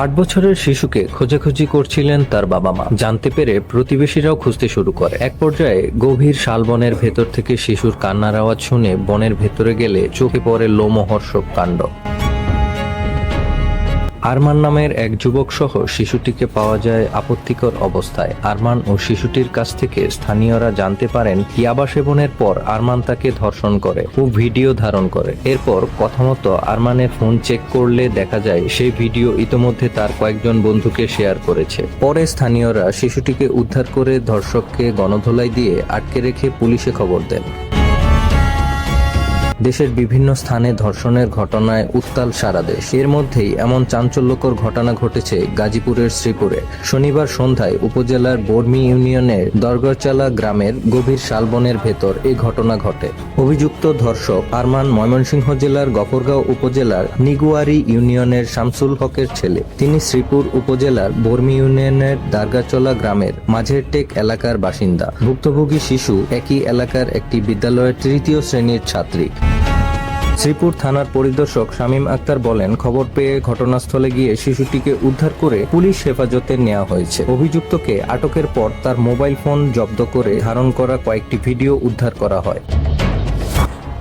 8 বছরের শিশুকে খোঁজাখুঁজি করছিলেন তার বাবা মা। জানতে পেরে প্রতিবেশীরাও খুঁজতে শুরু করে। এক পর্যায়ে গভীর শালবনের ভেতর থেকে শিশুর কান্নার আওয়াজ শুনে বনের ভেতরে গেলে চোখে পড়ে লোমহর্ষক কাণ্ড। আরমান নামের এক যুবক সহ শিশুটিকে পাওয়া যায় আপত্তিকর অবস্থায়। আরমান ও শিশুটির কাছ থেকে স্থানীয়রা জানতে পারেন ইয়াবা সেবনের পর আরমান তাকে ধর্ষণ করে ও ভিডিও ধারণ করে। এরপর কথামতো আরমানের ফোন চেক করলে দেখা যায় সেই ভিডিও ইতোমধ্যে তার কয়েকজন বন্ধুকে শেয়ার করেছে। পরে স্থানীয়রা শিশুটিকে উদ্ধার করে ধর্ষককে গণধোলাই দিয়ে আটকে রেখে পুলিশে খবর দেন। দেশের বিভিন্ন স্থানে ধর্ষণের ঘটনায় উত্তাল সারা দেশ। এর মধ্যেই এমন চাঞ্চল্যকর ঘটনা ঘটেছে গাজীপুরের শ্রীপুরে। শনিবার সন্ধ্যায় উপজেলার বর্মি ইউনিয়নের দরগরচালা গ্রামের গভীর শালবনের ভেতর এই ঘটনা ঘটে। অভিযুক্ত ধর্ষক আরমান ময়মনসিংহ জেলার গফরগাঁও উপজেলার নিগুয়ারি ইউনিয়নের শামসুল হকের ছেলে। তিনি শ্রীপুর উপজেলার বর্মি ইউনিয়নের দারগাচলা গ্রামের মাঝের টেক এলাকার বাসিন্দা। ভুক্তভোগী শিশু একই এলাকার একটি বিদ্যালয়ের তৃতীয় শ্রেণীর ছাত্রী। শ্রীপুর থানার পরিদর্শক শামীম আক্তার বলেন, খবর পেয়ে ঘটনাস্থলে গিয়ে শিশুটিকে উদ্ধার করে পুলিশ হেফাজতে নেওয়া হয়েছে। অভিযুক্তকে আটকের পর তার মোবাইল ফোন জব্দ করে ধারণ করা কয়েকটি ভিডিও উদ্ধার করা হয়।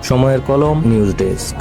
সময়ের কলম, নিউজ ডেস্ক।